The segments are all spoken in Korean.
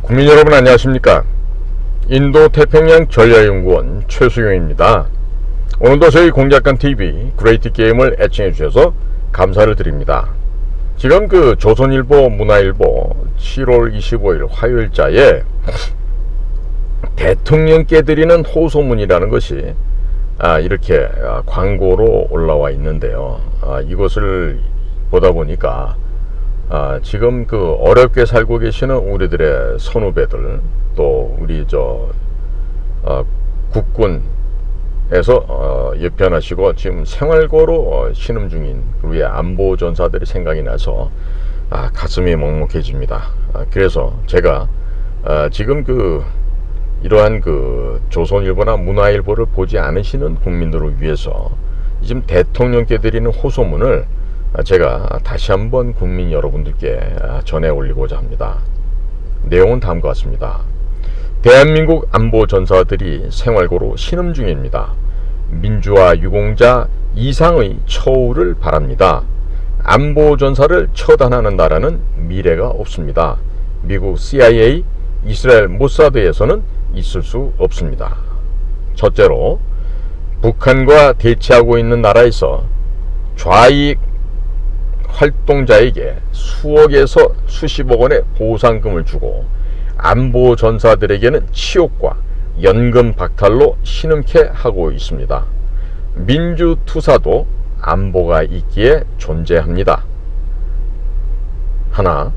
국민 여러분 안녕하십니까? 인도태평양 전략연구원 최수경입니다. 오늘도 저희 공작관TV 그레이트 게임을 애청해 주셔서 감사를 드립니다. 지금 조선일보 문화일보 7월 25일 화요일자에 대통령께 드리는 호소문이라는 것이 이렇게 광고로 올라와 있는데요. 이것을 보다 보니까 지금 어렵게 살고 계시는 우리들의 선후배들, 또 우리 국군에서 예편하시고 지금 생활고로 신음 중인 우리의 안보 전사들이 생각이 나서 가슴이 먹먹해집니다. 그래서 제가 지금 이러한 조선일보나 문화일보를 보지 않으시는 국민들을 위해서 지금 대통령께 드리는 호소문을 제가 다시 한번 국민 여러분들께 전해 올리고자 합니다. 내용은 다음과 같습니다. 대한민국 안보 전사들이 생활고로 신음 중입니다. 민주화 유공자 이상의 처우를 바랍니다. 안보 전사를 처단하는 나라는 미래가 없습니다. 미국 CIA, 이스라엘 모사드에서는 있을 수 없습니다. 첫째로, 북한과 대치하고 있는 나라에서 좌익 활동자에게 수억에서 수십억 원의 보상금을 주고 안보 전사들에게는 치욕과 연금 박탈로 신음케 하고 있습니다. 민주투사도 안보가 있기에 존재합니다. 하나,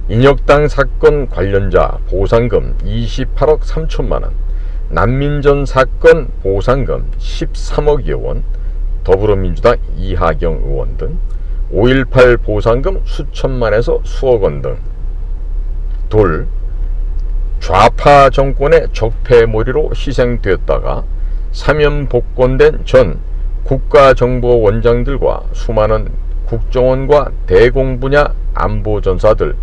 인혁당 사건 관련자 보상금 28억 3천만원, 난민전 사건 보상금 13억여 원, 더불어민주당 이하경 의원 등 5.18 보상금 수천만에서 수억원 등. 둘, 좌파 정권의 적폐몰이로 희생되었다가 사면 복권된 전 국가정보원장들과 수많은 국정원과 대공 분야 안보전사들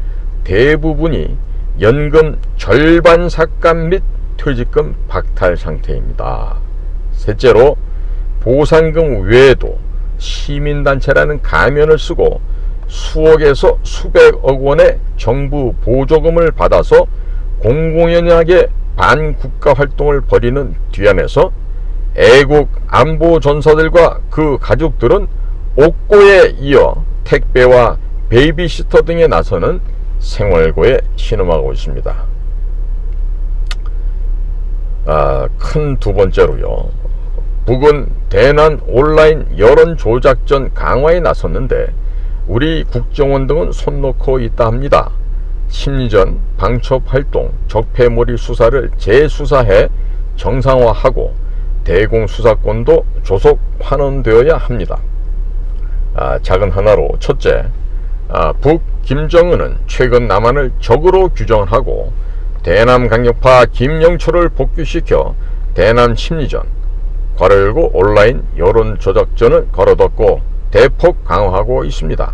대부분이 연금 절반 삭감 및 퇴직금 박탈 상태입니다. 셋째로, 보상금 외에도 시민단체라는 가면을 쓰고 수억에서 수백억 원의 정부 보조금을 받아서 공공연하게 반국가 활동을 벌이는 뒤안에서 애국 안보 전사들과 그 가족들은 옥고에 이어 택배와 베이비시터 등에 나서는 생활고에 신음하고 있습니다. 큰 두 번째로요, 북은 대남 온라인 여론 조작전 강화에 나섰는데 우리 국정원 등은 손 놓고 있다 합니다. 심리전, 방첩 활동, 적폐몰이 수사를 재수사해 정상화하고 대공 수사권도 조속 환원되어야 합니다. 작은 하나로, 첫째, 북 김정은은 최근 남한을 적으로 규정하고 대남 강력파 김영철을 복귀시켜 대남 심리전, 괄호 열고 온라인 여론 조작전을 걸어뒀고 대폭 강화하고 있습니다.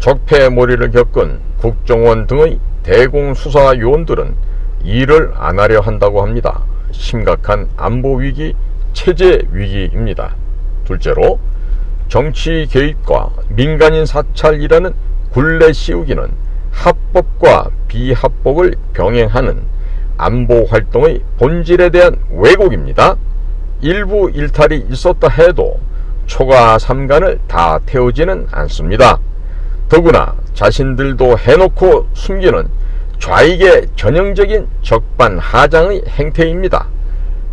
적폐몰이를 겪은 국정원 등의 대공수사 요원들은 일을 안 하려 한다고 합니다. 심각한 안보위기, 체제위기입니다. 둘째로, 정치 개입과 민간인 사찰이라는 굴레 씌우기는 합법과 비합법을 병행하는 안보활동의 본질에 대한 왜곡입니다. 일부 일탈이 있었다 해도 초과 삼간을 다 태우지는 않습니다. 더구나 자신들도 해놓고 숨기는 좌익의 전형적인 적반하장의 행태입니다.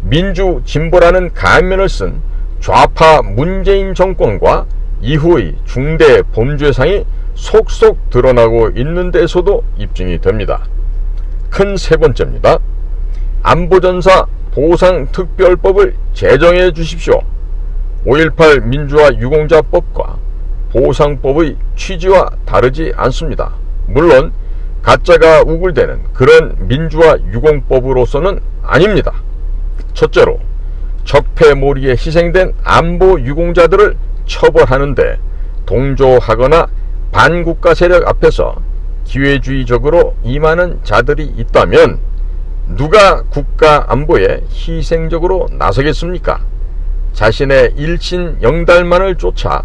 민주진보라는 가면을 쓴 좌파 문재인 정권과 이후의 중대 범죄상이 속속 드러나고 있는 데서도 입증이 됩니다. 큰 세 번째입니다. 안보전사 보상특별법을 제정해 주십시오. 5.18 민주화 유공자법과 보상법의 취지와 다르지 않습니다. 물론 가짜가 우글대는 그런 민주화 유공법으로서는 아닙니다. 첫째로, 적폐몰이에 희생된 안보 유공자들을 처벌하는데 동조하거나 반국가 세력 앞에서 기회주의적으로 임하는 자들이 있다면 누가 국가 안보에 희생적으로 나서겠습니까? 자신의 일신 영달만을 쫓아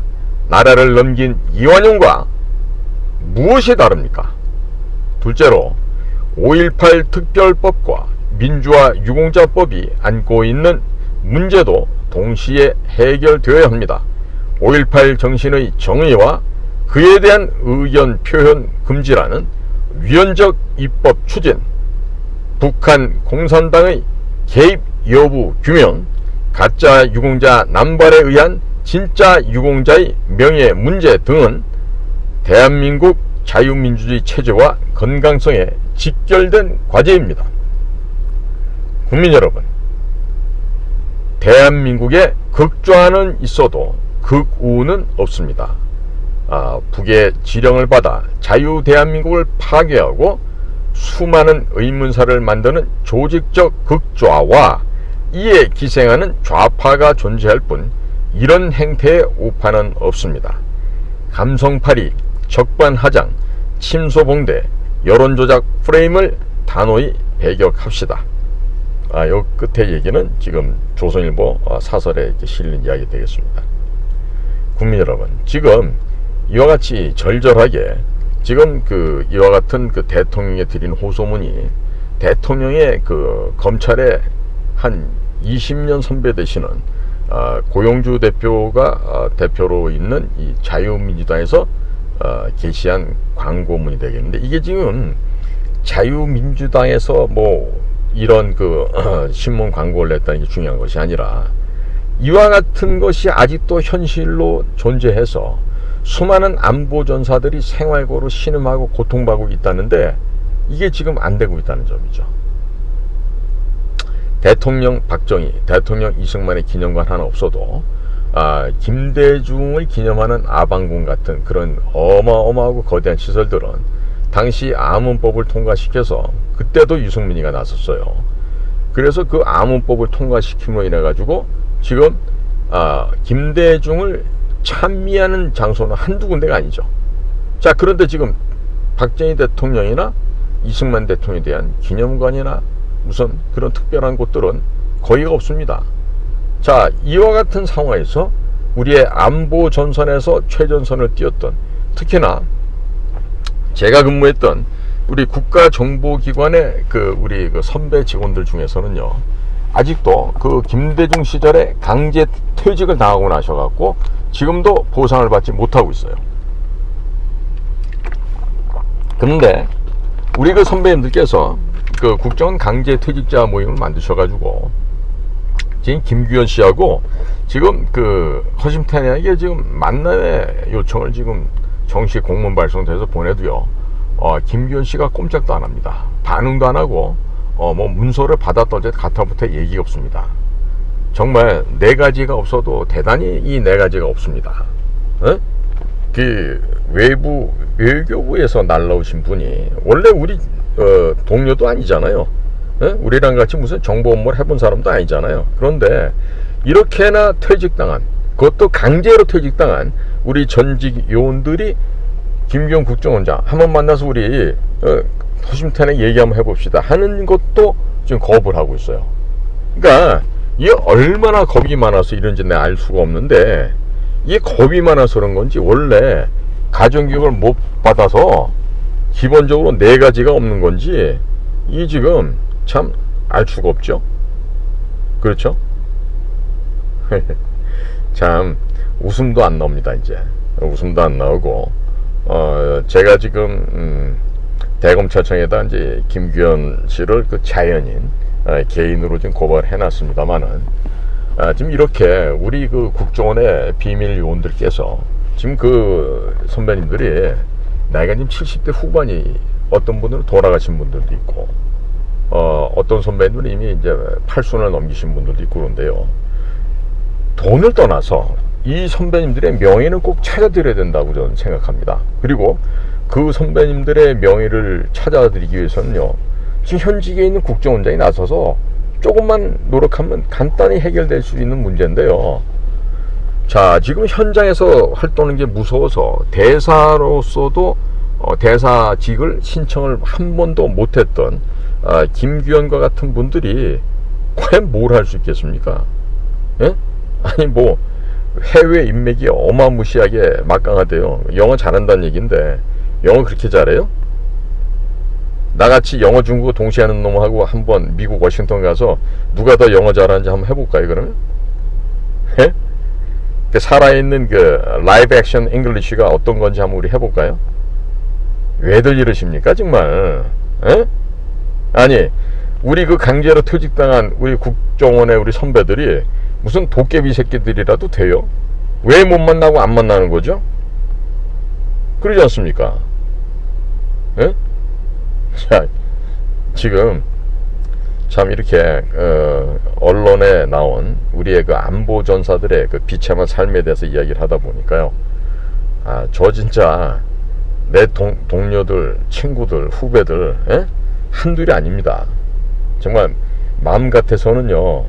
나라를 넘긴 이완용과 무엇이 다릅니까? 둘째로, 5.18 특별법과 민주화 유공자법이 안고 있는 문제도 동시에 해결되어야 합니다. 5.18 정신의 정의와 그에 대한 의견 표현 금지라는 위헌적 입법 추진, 북한 공산당의 개입 여부 규명, 가짜 유공자 남발에 의한 진짜 유공자의 명예 문제 등은 대한민국 자유민주주의 체제와 건강성에 직결된 과제입니다. 국민 여러분, 대한민국에 극좌는 있어도 극우는 없습니다. 북의 지령을 받아 자유 대한민국을 파괴하고 수많은 의문사를 만드는 조직적 극좌와 이에 기생하는 좌파가 존재할 뿐 이런 행태의 우파는 없습니다. 감성팔이, 적반하장, 침소봉대, 여론조작 프레임을 단호히 배격합시다. 요 끝에 얘기는 지금 조선일보 사설에 이렇게 실린 이야기 되겠습니다. 국민 여러분, 지금 이와 같이 절절하게 지금 이와 같은 대통령에 드린 호소문이 대통령의 검찰의 한 20년 선배 되시는 고용주 대표가 대표로 있는 이 자유민주당에서 게시한 광고문이 되겠는데, 이게 지금 자유민주당에서 뭐 이런 신문 광고를 냈다는 게 중요한 것이 아니라 이와 같은 것이 아직도 현실로 존재해서 수많은 안보전사들이 생활고로 신음하고 고통받고 있다는데 이게 지금 안 되고 있다는 점이죠. 대통령 박정희, 대통령 이승만의 기념관 하나 없어도 김대중을 기념하는 아방궁 같은 그런 어마어마하고 거대한 시설들은 당시 아문법을 통과시켜서 그때도 유승민이가 나섰어요. 그래서 그 아문법을 통과시킴으로 인해 가지고 지금 김대중을 찬미하는 장소는 한두 군데가 아니죠. 자, 그런데 지금 박정희 대통령이나 이승만 대통령에 대한 기념관이나 무슨 그런 특별한 곳들은 거의가 없습니다. 자, 이와 같은 상황에서 우리의 안보 전선에서 최전선을 뛰었던, 특히나 제가 근무했던 우리 국가정보기관의 우리 선배 직원들 중에서는요, 아직도 김대중 시절에 강제 퇴직을 당하고 나셔갖고 지금도 보상을 받지 못하고 있어요. 그런데 우리 선배님들께서 국정원 강제 퇴직자 모임을 만드셔가지고 지금 김규현 씨하고 지금 허심탄회하게 지금 만남의 요청을 지금 정식 공문 발송돼서 보내도요, 김규현 씨가 꼼짝도 안 합니다. 반응도 안 하고 뭐 문서를 받았던지 가타부터 얘기가 없습니다. 정말 네 가지가 없어도 대단히 이 네 가지가 없습니다. 외교부에서 날라오신 분이 원래 우리 동료도 아니잖아요. 우리랑 같이 무슨 정보 업무를 해본 사람도 아니잖아요. 그런데 이렇게나 퇴직당한, 그것도 강제로 퇴직당한 우리 전직 요원들이 김규현 국정원장 한번 만나서 우리 허심탄회 얘기 한번 해봅시다 하는 것도 지금 거부를 하고 있어요. 그러니까 이게 얼마나 겁이 많아서 이런지 내가 알 수가 없는데, 이게 겁이 많아서 그런 건지 원래 가정교육을 못 받아서 기본적으로 네 가지가 없는 건지 이 지금 참 알 수가 없죠. 그렇죠? 참 웃음도 안 나옵니다. 이제 웃음도 안 나오고 제가 지금 대검찰청에다 이제 김규현 씨를 자연인 개인으로 지금 고발을 해놨습니다만은 지금 이렇게 우리 국정원의 비밀 요원들께서 지금 선배님들이 나이가 지금 70대 후반이, 어떤 분들은 돌아가신 분들도 있고 어떤 선배님들은 이미 이제 80을 넘기신 분들도 있고 그런데요, 돈을 떠나서 이 선배님들의 명예는 꼭 찾아드려야 된다고 저는 생각합니다. 그리고 그 선배님들의 명예를 찾아드리기 위해서는요, 지금 현직에 있는 국정원장이 나서서 조금만 노력하면 간단히 해결될 수 있는 문제인데요. 자, 지금 현장에서 활동하는 게 무서워서 대사로서도 대사직을 신청을 한 번도 못했던 김규현과 같은 분들이 과연 뭘 할 수 있겠습니까? 예? 아니 뭐 해외 인맥이 어마무시하게 막강하대요. 영어 잘한다는 얘기인데 영어 그렇게 잘해요? 나같이 영어 중국어 동시에 하는 놈하고 한번 미국 워싱턴 가서 누가 더 영어 잘하는지 한번 해볼까요 그러면? 예? 그 살아있는 그 라이브 액션 잉글리시가 어떤 건지 한번 우리 해볼까요? 왜들 이러십니까 정말? 예? 아니 우리 그 강제로 퇴직당한 우리 국정원의 우리 선배들이 무슨 도깨비 새끼들이라도 돼요? 왜 못 만나고 안 만나는 거죠? 그러지 않습니까? 예? 자, 지금 참 이렇게 언론에 나온 우리의 그 안보 전사들의 그 비참한 삶에 대해서 이야기를 하다 보니까요. 아, 저 진짜 내 동료들, 친구들, 후배들, 예? 한둘이 아닙니다. 정말 마음 같아서는요,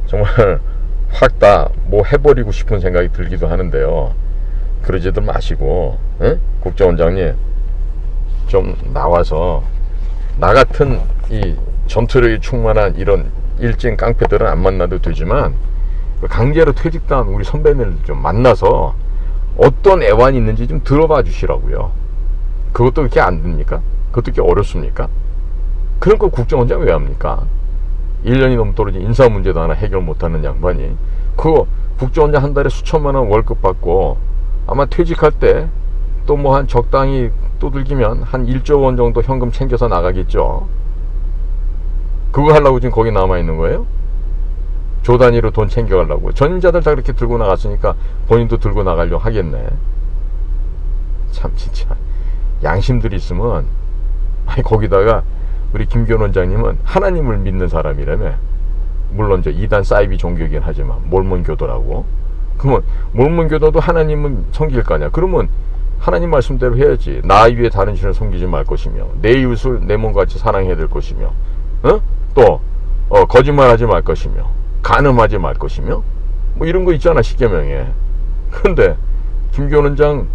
정말 확 다 뭐 해버리고 싶은 생각이 들기도 하는데요. 그러지들 마시고, 예? 국정원장님 좀 나와서 나 같은 이 전투력이 충만한 이런 일진 깡패들은 안 만나도 되지만 강제로 퇴직당한 우리 선배님을 좀 만나서 어떤 애환이 있는지 좀 들어봐 주시라고요. 그것도 그렇게 안 됩니까? 그것도 그렇게 어렵습니까? 그런 거 국정원장 왜 합니까? 1년이 넘도록 인사 문제도 하나 해결 못하는 양반이 그거 국정원장 한 달에 수천만 원 월급 받고 아마 퇴직할 때 또 뭐 한 적당히 두들기면 한 1조 원 정도 현금 챙겨서 나가겠죠. 그거 하려고 지금 거기 남아있는 거예요? 조 단위로 돈 챙겨가려고. 전임자들 다 그렇게 들고 나갔으니까 본인도 들고 나가려고 하겠네. 참 진짜 양심들이 있으면. 아니 거기다가 우리 김기현 원장님은 하나님을 믿는 사람이라며. 물론 저 이단 사이비 종교이긴 하지만 몰몬교도라고. 그러면 몰몬교도도 하나님은 섬길 거 아니야. 그러면 하나님 말씀대로 해야지. 나 위에 다른 신을 섬기지 말 것이며 내 이웃을 내 몸같이 사랑해야 될 것이며 또 거짓말하지 말 것이며 간음하지 말 것이며 뭐 이런 거 있잖아 십계명에. 그런데 김기현 원장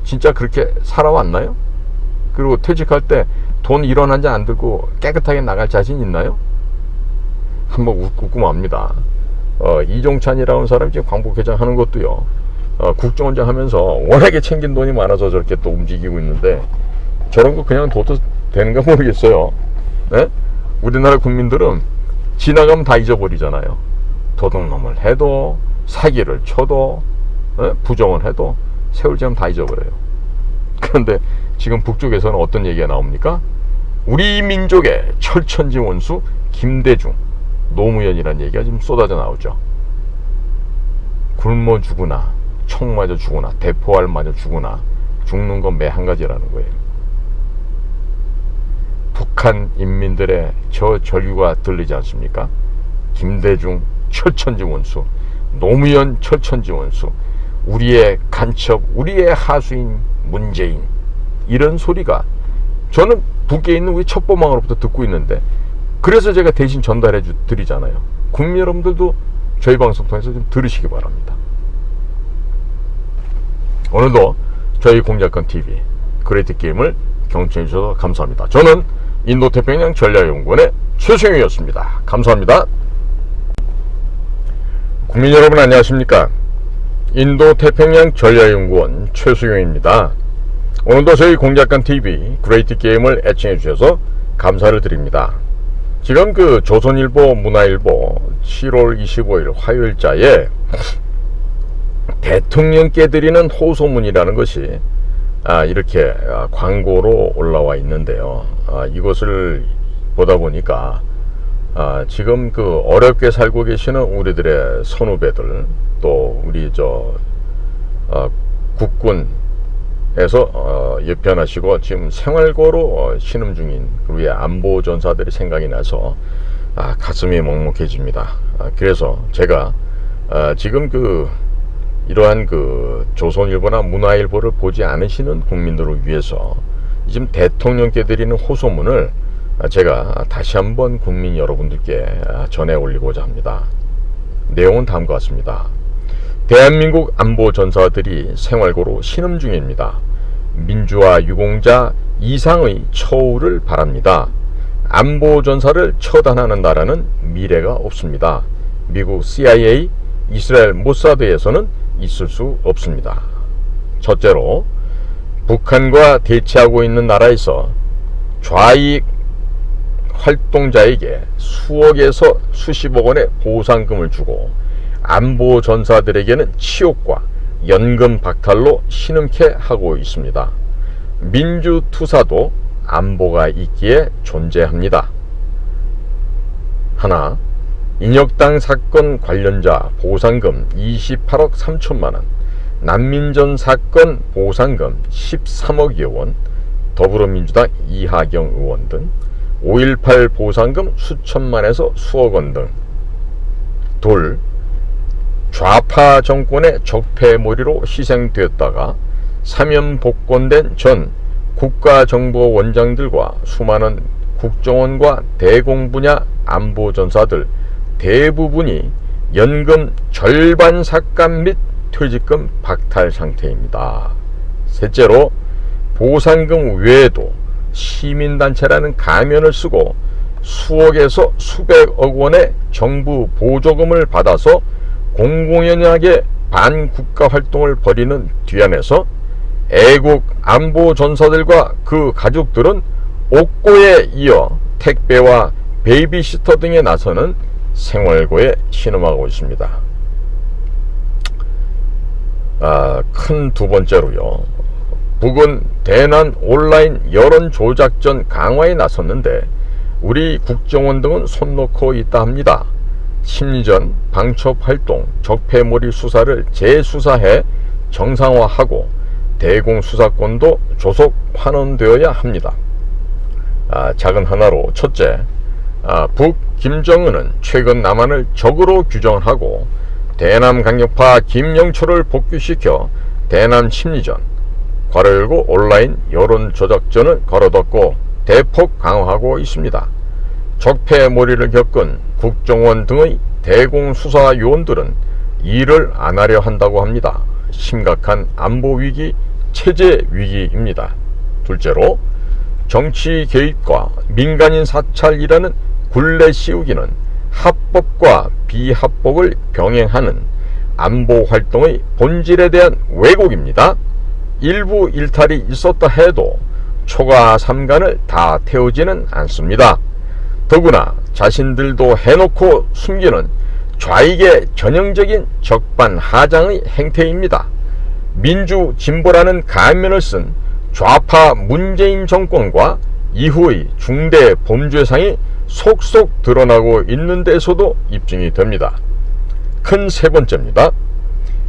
진짜 그렇게 살아왔나요? 그리고 퇴직할 때 돈 1원 한 장 안 들고 깨끗하게 나갈 자신 있나요? 한번 웃고 맙니다. 이종찬이라는 사람이 지금 광복회장 하는 것도요, 국정원장 하면서 워낙에 챙긴 돈이 많아서 저렇게 또 움직이고 있는데 저런 거 그냥 둬도 되는가 모르겠어요. 네? 우리나라 국민들은 지나가면 다 잊어버리잖아요. 도둑놈을 해도 사기를 쳐도 부정을 해도 세월 지나면 다 잊어버려요. 그런데 지금 북쪽에서는 어떤 얘기가 나옵니까? 우리 민족의 철천지 원수 김대중, 노무현이라는 얘기가 지금 쏟아져 나오죠. 굶어 죽으나 총 맞아 죽으나 대포알 맞아 죽으나 죽는 건 매 한 가지라는 거예요. 북한 인민들의 저 절규가 들리지 않습니까? 김대중 철천지 원수, 노무현 철천지 원수, 우리의 간첩, 우리의 하수인 문재인, 이런 소리가 저는 북에 있는 우리 첩보망으로부터 듣고 있는데, 그래서 제가 대신 전달해 드리잖아요. 국민 여러분들도 저희 방송 통해서 좀 들으시기 바랍니다. 오늘도 저희 공작권 TV 그레이트 게임을 경청해 주셔서 감사합니다. 저는 인도태평양 전략연구원의 최수영이었습니다. 감사합니다. 국민 여러분 안녕하십니까? 인도태평양 전략연구원 최수영입니다. 오늘도 저희 공작권 TV 그레이트 게임을 애청해 주셔서 감사를 드립니다. 지금 그 조선일보, 문화일보 7월 25일 화요일자에 대통령께 드리는 호소문이라는 것이 이렇게 광고로 올라와 있는데요. 이것을 보다 보니까 지금 그 어렵게 살고 계시는 우리들의 선후배들, 또 우리 국군에서 예편하시고 지금 생활고로 신음 중인 우리의 안보 전사들이 생각이 나서 가슴이 먹먹해집니다. 그래서 제가 지금 이러한 조선일보나 문화일보를 보지 않으시는 국민들을 위해서 지금 대통령께 드리는 호소문을 제가 다시 한번 국민 여러분들께 전해 올리고자 합니다. 내용은 다음과 같습니다. 대한민국 안보 전사들이 생활고로 신음 중입니다. 민주화 유공자 이상의 처우를 바랍니다. 안보 전사를 처단하는 나라는 미래가 없습니다. 미국 CIA, 이스라엘 모사드에서는 있을 수 없습니다. 첫째로, 북한과 대치하고 있는 나라에서 좌익 활동자에게 수억에서 수십억 원의 보상금을 주고 안보 전사들에게는 치욕과 연금 박탈로 신음케 하고 있습니다. 민주투사도 안보가 있기에 존재합니다. 하나, 인혁당 사건 관련자 보상금 28억 3천만원, 난민전 사건 보상금 13억여 원, 더불어민주당 이하경 의원 등 5.18 보상금 수천만에서 수억 원 등. 둘, 좌파 정권의 적폐몰이로 희생되었다가 사면 복권된 전 국가정보원장들과 수많은 국정원과 대공 분야 안보전사들 대부분이 연금 절반 삭감 및 퇴직금 박탈 상태입니다. 셋째로, 보상금 외에도 시민단체라는 가면을 쓰고 수억에서 수백억 원의 정부 보조금을 받아서 공공연하게 반국가 활동을 벌이는 뒤안에서 애국 안보전사들과 그 가족들은 옥고에 이어 택배와 베이비시터 등에 나서는 생활고에 신음하고 있습니다. 큰 두 번째로요, 북은 대남 온라인 여론 조작전 강화에 나섰는데 우리 국정원 등은 손 놓고 있다 합니다. 심리전, 방첩활동, 적폐몰이 수사를 재수사해 정상화하고 대공 수사권도 조속 환원되어야 합니다. 작은 하나로, 첫째, 북 김정은은 최근 남한을 적으로 규정하고 대남 강력파 김영철을 복귀시켜 대남 심리전, 괄호 열고 온라인 여론 조작전을 걸어뒀고 대폭 강화하고 있습니다. 적폐몰이를 겪은 국정원 등의 대공수사 요원들은 일을 안 하려 한다고 합니다. 심각한 안보위기, 체제위기입니다. 둘째로, 정치 개입과 민간인 사찰이라는 굴레 씌우기는 합법과 비합법을 병행하는 안보활동의 본질에 대한 왜곡입니다. 일부 일탈이 있었다 해도 초과 삼간을 다 태우지는 않습니다. 더구나 자신들도 해놓고 숨기는 좌익의 전형적인 적반하장의 행태입니다. 민주진보라는 가면을 쓴 좌파 문재인 정권과 이후의 중대 범죄상이 속속 드러나고 있는 데서도 입증이 됩니다. 큰 세 번째입니다.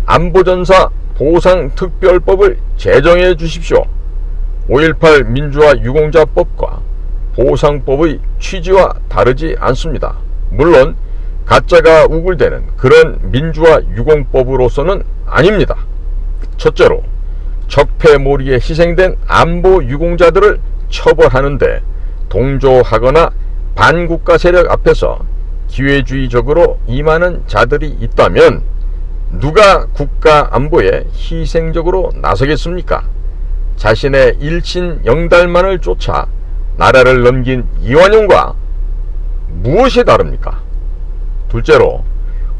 안보전사 보상특별법을 제정해 주십시오. 5.18 민주화 유공자법과 보상법의 취지와 다르지 않습니다. 물론 가짜가 우글대는 그런 민주화 유공법으로서는 아닙니다. 첫째로, 적폐몰이에 희생된 안보 유공자들을 처벌하는데 동조하거나 반국가 세력 앞에서 기회주의적으로 임하는 자들이 있다면 누가 국가 안보에 희생적으로 나서겠습니까? 자신의 일신 영달만을 쫓아 나라를 넘긴 이완용과 무엇이 다릅니까? 둘째로,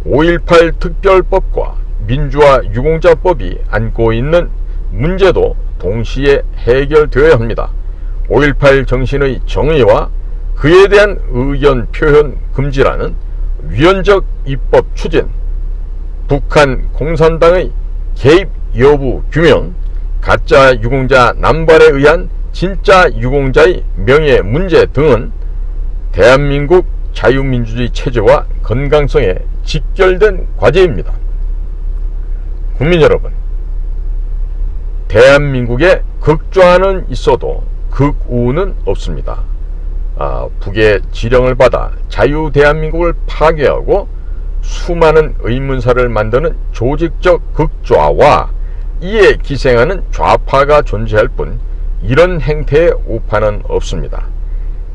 5.18 특별법과 민주화 유공자법이 안고 있는 문제도 동시에 해결되어야 합니다. 5.18 정신의 정의와 그에 대한 의견 표현 금지라는 위헌적 입법 추진, 북한 공산당의 개입 여부 규명, 가짜 유공자 남발에 의한 진짜 유공자의 명예 문제 등은 대한민국 자유민주주의 체제와 건강성에 직결된 과제입니다. 국민 여러분, 대한민국에 극좌는 있어도 극우는 없습니다. 북의 지령을 받아 자유 대한민국을 파괴하고 수많은 의문사를 만드는 조직적 극좌와 이에 기생하는 좌파가 존재할 뿐 이런 행태의 우파는 없습니다.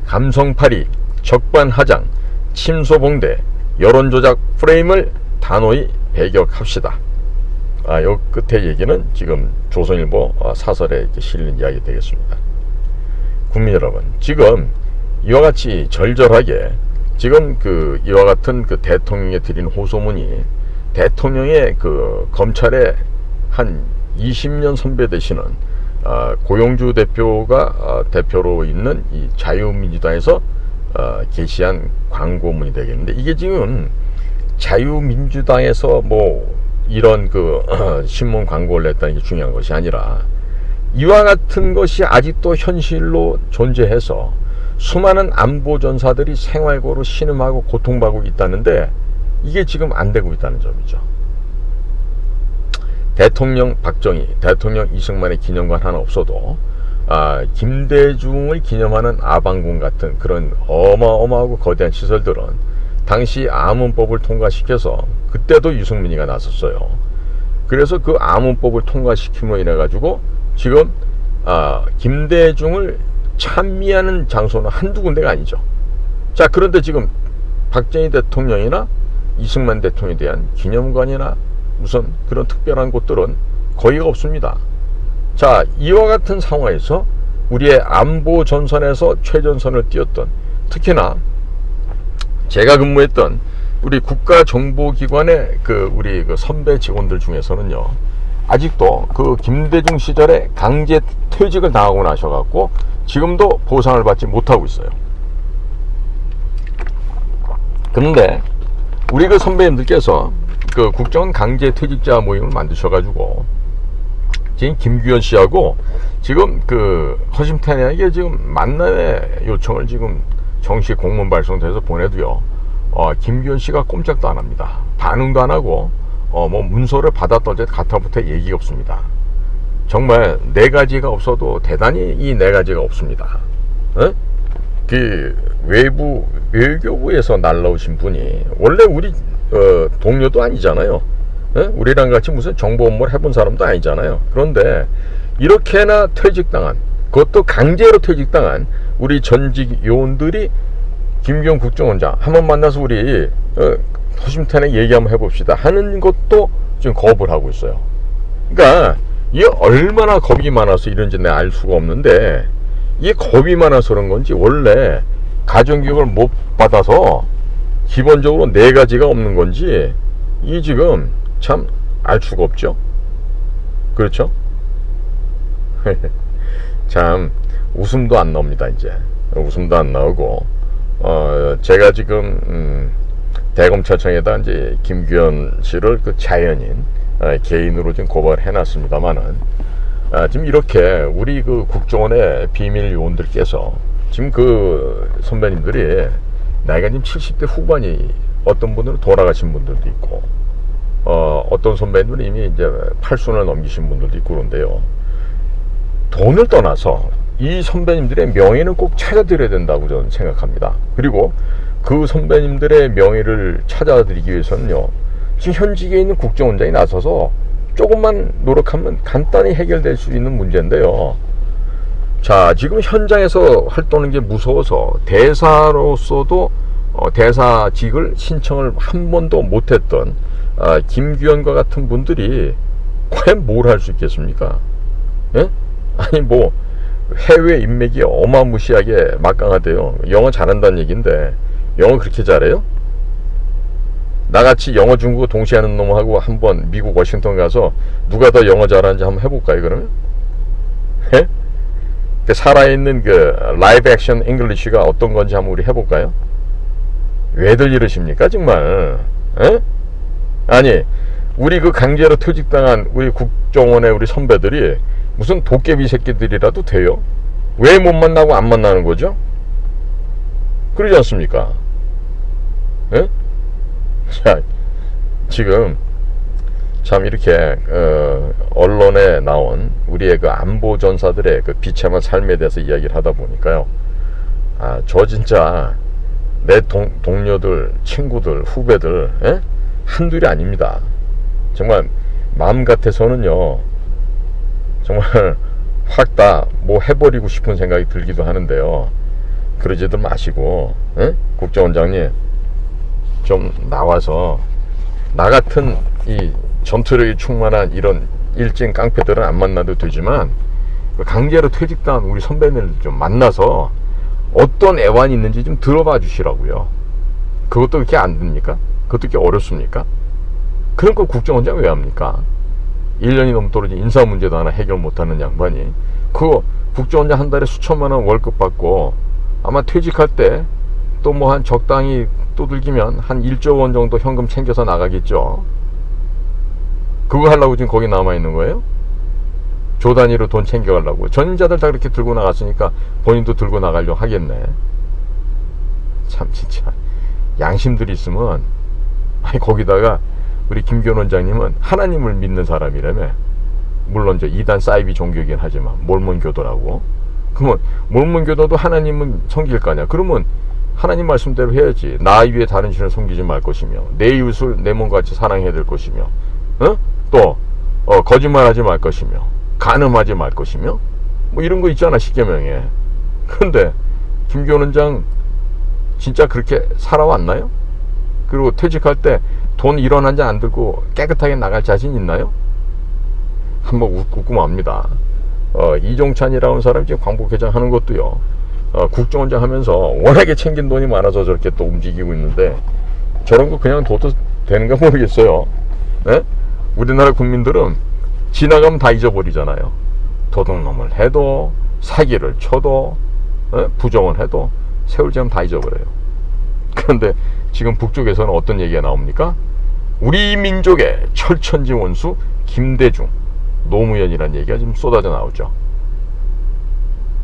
감성팔이, 적반하장, 침소봉대, 여론조작 프레임을 단호히 배격합시다. 요 끝에 얘기는 지금 조선일보 사설에 실린 이야기 되겠습니다. 국민 여러분, 지금 이와 같이 절절하게 지금 이와 같은 대통령에 드린 호소문이 대통령의 검찰에 한 20년 선배 되시는 고용주 대표가 대표로 있는 이 자유민주당에서 게시한 광고문이 되겠는데, 이게 지금 자유민주당에서 뭐 이런 신문 광고를 냈다는 게 중요한 것이 아니라, 이와 같은 것이 아직도 현실로 존재해서 수많은 안보전사들이 생활고로 신음하고 고통받고 있다는데, 이게 지금 안 되고 있다는 점이죠. 대통령 박정희, 대통령 이승만의 기념관 하나 없어도 김대중을 기념하는 아방궁 같은 그런 어마어마하고 거대한 시설들은 당시 아문법을 통과시켜서, 그때도 유승민이가 나섰어요. 그래서 그 아문법을 통과시킴으로 인해 가지고 지금 김대중을 찬미하는 장소는 한두 군데가 아니죠. 자, 그런데 지금 박정희 대통령이나 이승만 대통령에 대한 기념관이나 무슨 그런 특별한 곳들은 거의 없습니다. 자, 이와 같은 상황에서 우리의 안보 전선에서 최전선을 뛰었던, 특히나 제가 근무했던 우리 국가정보기관의 우리 선배 직원들 중에서는요, 아직도 김대중 시절에 강제 퇴직을 당하고 나셔갖고 지금도 보상을 받지 못하고 있어요. 그런데 우리 선배님들께서 국정원 강제 퇴직자 모임을 만드셔가지고 지금 김규현 씨하고 지금 허심탄회하게 지금 만남의 요청을 지금 정식 공문 발송돼서 보내도요, 김규현 씨가 꼼짝도 안 합니다. 반응도 안 하고 뭐 문서를 받았던지 가타부터 얘기가 없습니다. 정말 네 가지가 없어도 대단히 이 네 가지가 없습니다. 외교부에서 날라오신 분이 원래 우리 동료도 아니잖아요. 우리랑 같이 무슨 정보 업무를 해본 사람도 아니잖아요. 그런데 이렇게나 퇴직당한, 그것도 강제로 퇴직당한 우리 전직 요원들이 김규현 국정원장 한번 만나서 우리 허심탄회 얘기 한번 해봅시다 하는 것도 지금 거부를 하고 있어요. 그러니까 이게 얼마나 겁이 많아서 이런지 내가 알 수가 없는데, 이게 겁이 많아서 그런 건지 원래 가정교육을 못 받아서 기본적으로 네 가지가 없는 건지, 이 지금 참 알 수가 없죠. 그렇죠? 참 웃음도 안 나옵니다. 이제 웃음도 안 나오고, 제가 지금 대검찰청에다 이제 김규현 씨를 자연인 개인으로 지금 고발을 해놨습니다만은, 지금 이렇게 우리 국정원의 비밀 요원들께서 지금 선배님들이 나이가 지금 70대 후반이, 어떤 분들은 돌아가신 분들도 있고, 어떤 선배님들은 이미 이제 80을 넘기신 분들도 있고 그런데요, 돈을 떠나서 이 선배님들의 명예는 꼭 찾아드려야 된다고 저는 생각합니다. 그리고 그 선배님들의 명예를 찾아드리기 위해서는요, 지금 현직에 있는 국정원장이 나서서 조금만 노력하면 간단히 해결될 수 있는 문제인데요. 자, 지금 현장에서 활동하는 게 무서워서 대사로서도 대사직을 신청을 한 번도 못했던 김규현과 같은 분들이 과연 뭘 할 수 있겠습니까? 예? 아니 뭐 해외 인맥이 어마무시하게 막강하대요. 영어 잘한다는 얘기인데 영어 그렇게 잘해요? 나같이 영어 중국어 동시에 하는 놈하고 한번 미국 워싱턴 가서 누가 더 영어 잘하는지 한번 해볼까요, 그러면? 예? 살아있는 라이브 액션 잉글리시가 어떤 건지 한번 우리 해볼까요? 왜들 이러십니까, 정말? 에? 아니, 우리 강제로 퇴직당한 우리 국정원의 우리 선배들이 무슨 도깨비 새끼들이라도 돼요? 왜 못 만나고 안 만나는 거죠? 그러지 않습니까? 에? 자, 지금 참 이렇게 언론에 나온 우리의 안보 전사들의 비참한 삶에 대해서 이야기를 하다 보니까요, 저 진짜 내 동료들, 친구들, 후배들 한둘이 아닙니다. 정말 마음 같아서는요, 정말 확 다 뭐 해버리고 싶은 생각이 들기도 하는데요, 그러지들 마시고 국정원장님 좀 나와서 나 같은 이 전투력이 충만한 이런 일진 깡패들은 안 만나도 되지만 강제로 퇴직당한 우리 선배님들 좀 만나서 어떤 애환이 있는지 좀 들어봐 주시라고요. 그것도 그렇게 안 됩니까? 그것도 그렇게 어렵습니까? 그런 거 국정원장 왜 합니까? 1년이 넘도록 인사 문제도 하나 해결 못하는 양반이 그거 국정원장 한 달에 수천만 원 월급 받고 아마 퇴직할 때 또 뭐 한 적당히 두들기면 한 1조 원 정도 현금 챙겨서 나가겠죠. 그거 하려고 지금 거기 남아있는 거예요? 조 단위로 돈 챙겨가려고. 전인자들 다 그렇게 들고 나갔으니까 본인도 들고 나가려고 하겠네. 참 진짜 양심들이 있으면. 아니 거기다가 우리 김기현 원장님은 하나님을 믿는 사람이라며. 물론 저 이단 사이비 종교이긴 하지만 몰몬교도라고. 그러면 몰몬교도도 하나님은 섬길 거 아니야. 그러면 하나님 말씀대로 해야지. 나 위에 다른 신을 섬기지 말 것이며 내 이웃을 내 몸과 같이 사랑해야 될 것이며 또 거짓말하지 말 것이며 간음하지 말 것이며 뭐 이런 거 있잖아 십계명에. 그런데 김기현 원장 진짜 그렇게 살아왔나요? 그리고 퇴직할 때 돈 1원 한 장 안 들고 깨끗하게 나갈 자신 있나요? 한번 웃고 맙니다. 이종찬이라는 사람이 지금 광복회장 하는 것도요. 국정원장 하면서 워낙에 챙긴 돈이 많아서 저렇게 또 움직이고 있는데 저런 거 그냥 둬도 되는가 모르겠어요. 네? 우리나라 국민들은 지나가면 다 잊어버리잖아요. 도둑놈을 해도 사기를 쳐도 부정을 해도 세월 지나면 다 잊어버려요. 그런데 지금 북쪽에서는 어떤 얘기가 나옵니까? 우리 민족의 철천지 원수 김대중 노무현이라는 얘기가 지금 쏟아져 나오죠.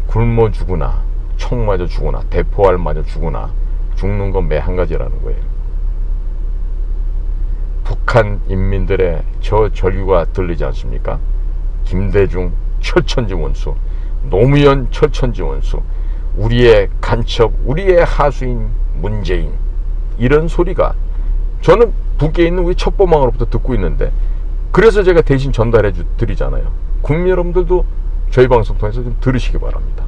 굶어 죽으나 총 맞아 죽으나 대포알 맞아 죽으나 죽는 건 매 한 가지라는 거예요. 북한 인민들의 저 절규가 들리지 않습니까? 김대중 철천지 원수, 노무현 철천지 원수, 우리의 간첩, 우리의 하수인 문재인, 이런 소리가 저는 북에 있는 우리 첩보망으로부터 듣고 있는데, 그래서 제가 대신 전달해 드리잖아요. 국민 여러분들도 저희 방송 통해서 좀 들으시기 바랍니다.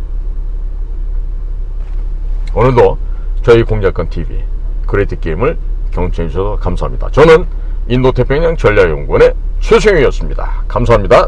오늘도 저희 공작권 TV 그레이트 게임을 경청해 주셔서 감사합니다. 저는 인도태평양 전략연구원의 최승용이었습니다. 감사합니다.